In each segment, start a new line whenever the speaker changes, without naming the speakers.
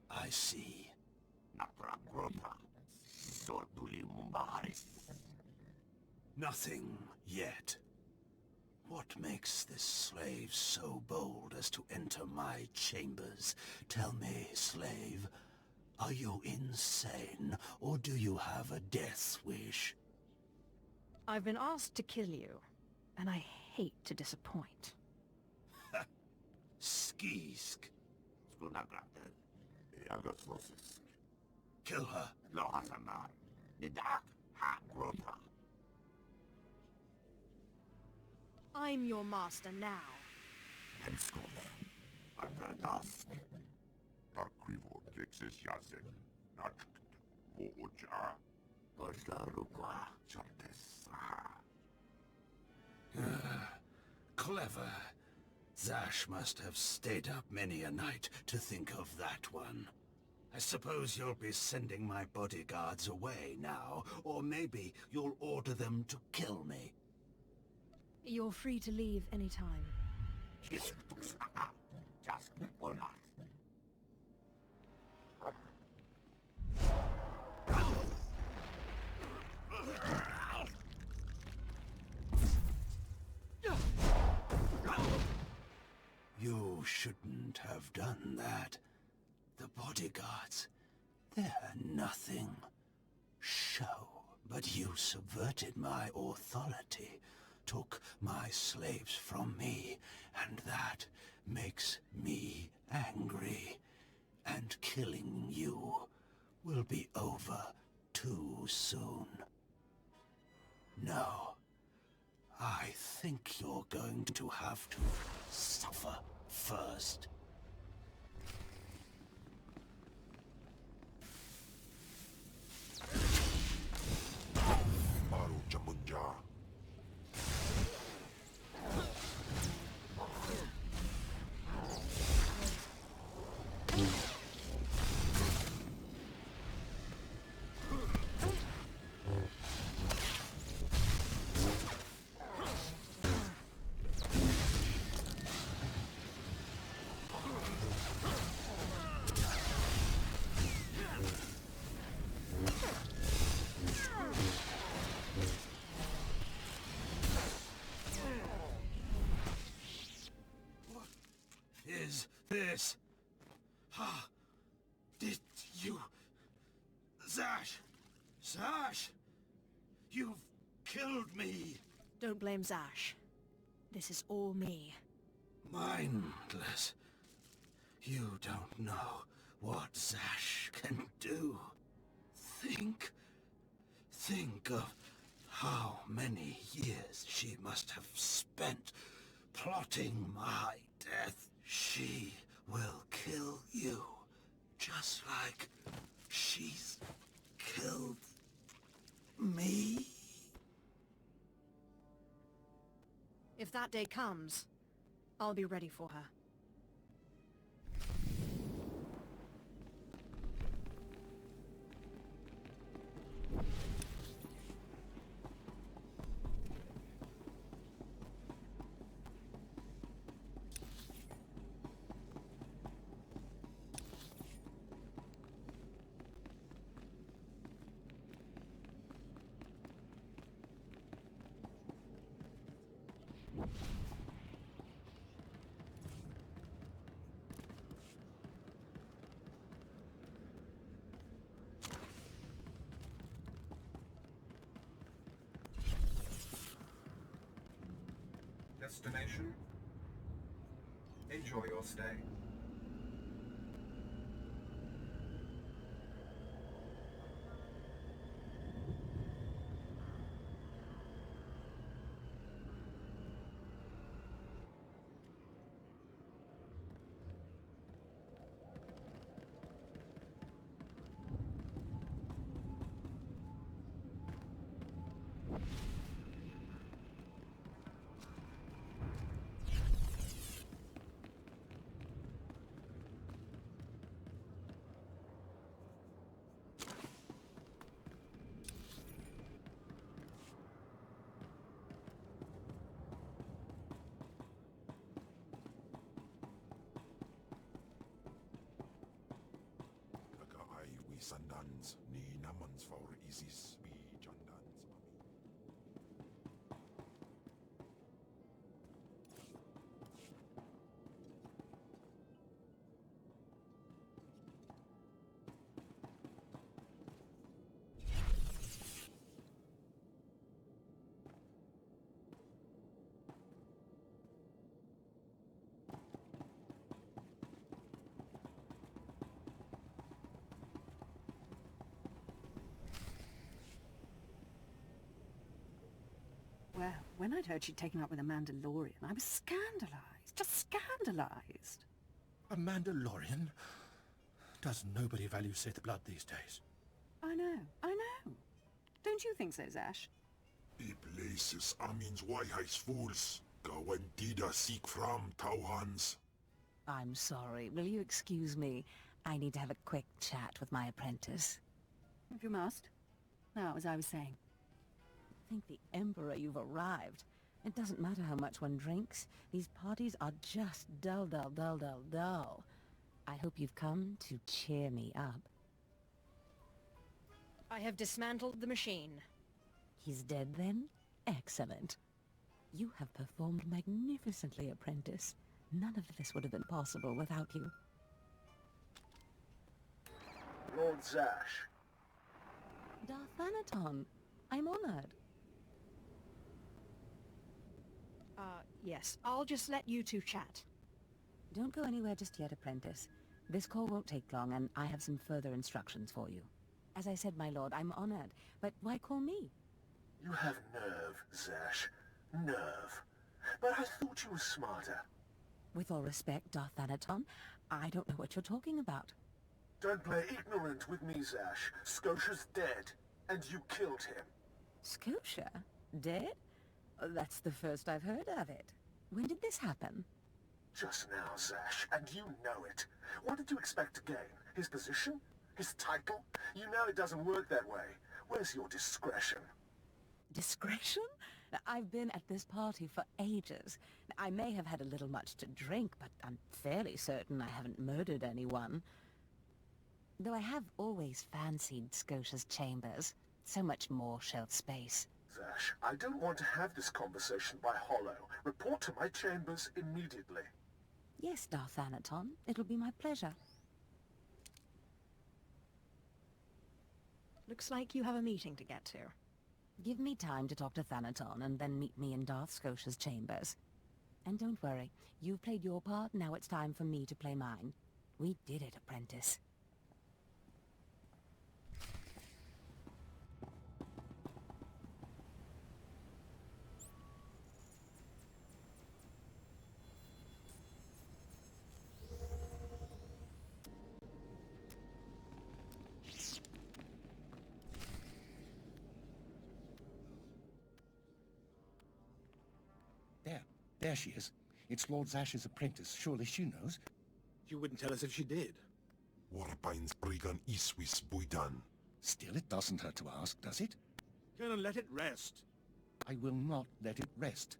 I see. Nothing yet. What makes this slave so bold as to enter my chambers? Tell me, slave, are you insane, or do you have a death wish?
I've been asked to kill you, and I hate to disappoint.
Skisk. Kill her.
I'm your master now.
Clever. Zash must have stayed up many a night to think of that one. I suppose you'll be sending my bodyguards away now, or maybe you'll order them to kill me.
You're free to leave anytime.
You shouldn't have done that. The bodyguards, they're nothing. Show. But you subverted my authority, took my slaves from me, and that makes me angry. And killing you will be over too soon. No. I think you're going to have to suffer first. Is this? Did you... Zash! Zash! You've killed me!
Don't blame Zash. This is all me.
Mindless. You don't know what Zash can do. Think of how many years she must have spent plotting my death. She will kill you, just like she's killed me.
If that day comes, I'll be ready for her.
Destination? Enjoy your stay. for Isis be Jandans,
Well, when I'd heard she'd taken up with a Mandalorian, I was scandalized. Just scandalized.
A Mandalorian? Does nobody value Sith blood these days?
I know. Don't you think so, Zash?
Die places Amin's Waiheis fools. Gawantida seek from Tauhans.
I'm sorry. Will you excuse me? I need to have a quick chat with my apprentice.
If you must. Now, as I was saying.
Thank the Emperor you've arrived. It doesn't matter how much one drinks. These parties are just dull, dull, dull, dull, dull. I hope you've come to cheer me up.
I have dismantled the machine.
He's dead then? Excellent. You have performed magnificently, apprentice. None of this would have been possible without you.
Lord Zash.
Darth, I'm honored.
Yes. I'll just let you two chat.
Don't go anywhere just yet, apprentice. This call won't take long, and I have some further instructions for you. As I said, my lord, I'm honored. But why call me?
You have nerve, Zash. Nerve. But I thought you were smarter.
With all respect, Darth, I don't know what you're talking about.
Don't play ignorant with me, Zash. Skotia's dead, and you killed him.
Skotia? Dead? That's the first I've heard of it. When did this happen?
Just now, Zash, and you know it. What did you expect to gain? His position? His title? You know it doesn't work that way. Where's your discretion?
Discretion? I've been at this party for ages. I may have had a little much to drink, but I'm fairly certain I haven't murdered anyone. Though I have always fancied Skotia's chambers. So much more shelf space.
Zash, I don't want to have this conversation by hollow. Report to my chambers immediately.
Yes, Darth, it'll be my pleasure.
Looks like you have a meeting to get to.
Give me time to talk to Thanaton, and then meet me in Darth Scotia's chambers. And don't worry, you've played your part, now it's time for me to play mine. We did it, apprentice.
There she is. It's Lord Zash's apprentice. Surely she knows.
You wouldn't tell us if she did.
Warpines Brigan Iswis Buidan.
Still, it doesn't hurt to ask, does it?
Colonel, let it rest.
I will not let it rest.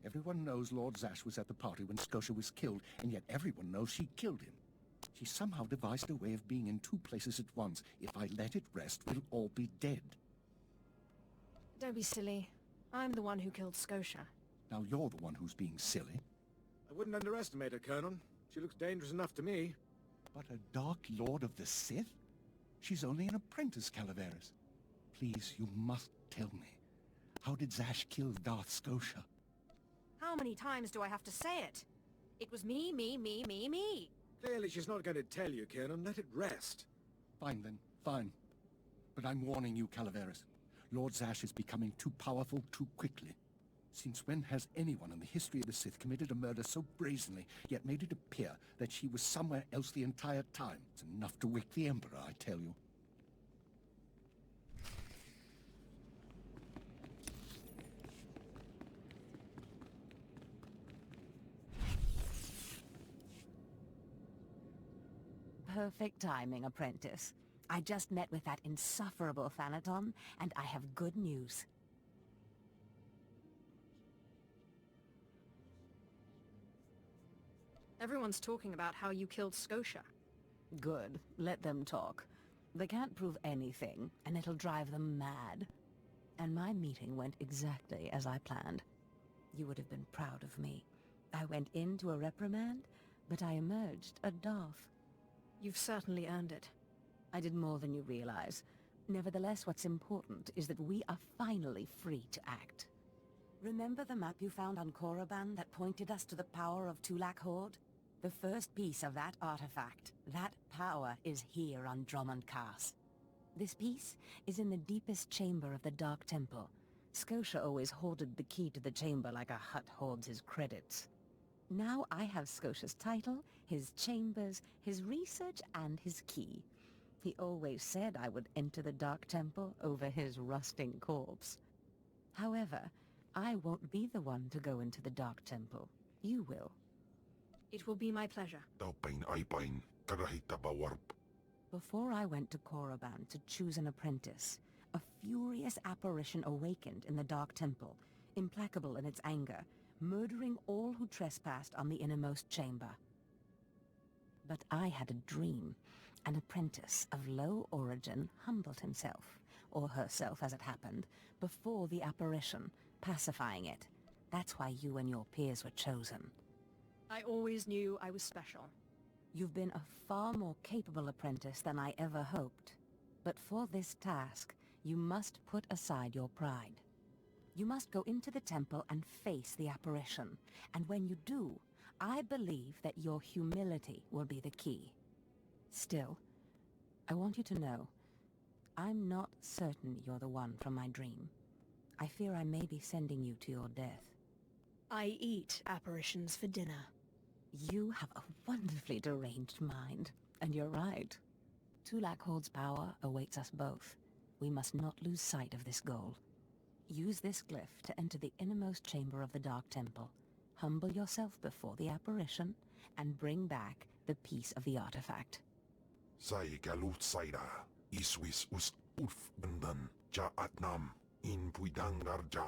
Everyone knows Lord Zash was at the party when Skotia was killed, and yet everyone knows she killed him. She somehow devised a way of being in two places at once. If I let it rest, we'll all be dead.
Don't be silly. I'm the one who killed Skotia.
Now you're the one who's being silly.
I wouldn't underestimate her, Colonel. She looks dangerous enough to me.
But a Dark Lord of the Sith? She's only an apprentice, Calaveras. Please, you must tell me. How did Zash kill Darth Skotia?
How many times do I have to say it? It was me, me, me, me, me.
Clearly she's not going to tell you, Colonel. Let it rest.
Fine then, fine. But I'm warning you, Calaveras. Lord Zash is becoming too powerful too quickly. Since when has anyone in the history of the Sith committed a murder so brazenly, yet made it appear that she was somewhere else the entire time? It's enough to wake the Emperor, I tell you.
Perfect timing, apprentice. I just met with that insufferable Thanaton, and I have good news.
Everyone's talking about how you killed Skotia.
Good. Let them talk. They can't prove anything, and it'll drive them mad. And my meeting went exactly as I planned. You would have been proud of me. I went into a reprimand, but I emerged a Darth.
You've certainly earned it.
I did more than you realize. Nevertheless, what's important is that we are finally free to act. Remember the map you found on Korriban that pointed us to the power of Tulak Horde? The first piece of that artifact, that power, is here on Drummond Cast. This piece is in the deepest chamber of the Dark Temple. Skotia always hoarded the key to the chamber like a Hutt hoards his credits. Now I have Skotia's title, his chambers, his research, and his key. He always said I would enter the Dark Temple over his rusting corpse. However, I won't be the one to go into the Dark Temple. You will.
It will be my pleasure.
Taupain aipain, karahita bawarp.
Before I went to Korriban to choose an apprentice, a furious apparition awakened in the Dark Temple, implacable in its anger, murdering all who trespassed on the innermost chamber. But I had a dream. An apprentice of low origin humbled himself, or herself as it happened, before the apparition, pacifying it. That's why you and your peers were chosen.
I always knew I was special.
You've been a far more capable apprentice than I ever hoped. But for this task, you must put aside your pride. You must go into the temple and face the apparition. And when you do, I believe that your humility will be the key. Still, I want you to know, I'm not certain you're the one from my dream. I fear I may be sending you to your death.
I eat apparitions for dinner.
You have a wonderfully deranged mind, and you're right. Tulak Horde's power awaits us both. We must not lose sight of this goal. Use this glyph to enter the innermost chamber of the Dark Temple. Humble yourself before the apparition, and bring back the piece of the artifact.
Sai galut saira, iswis us urf bandan, ja atnam, in puidangarja.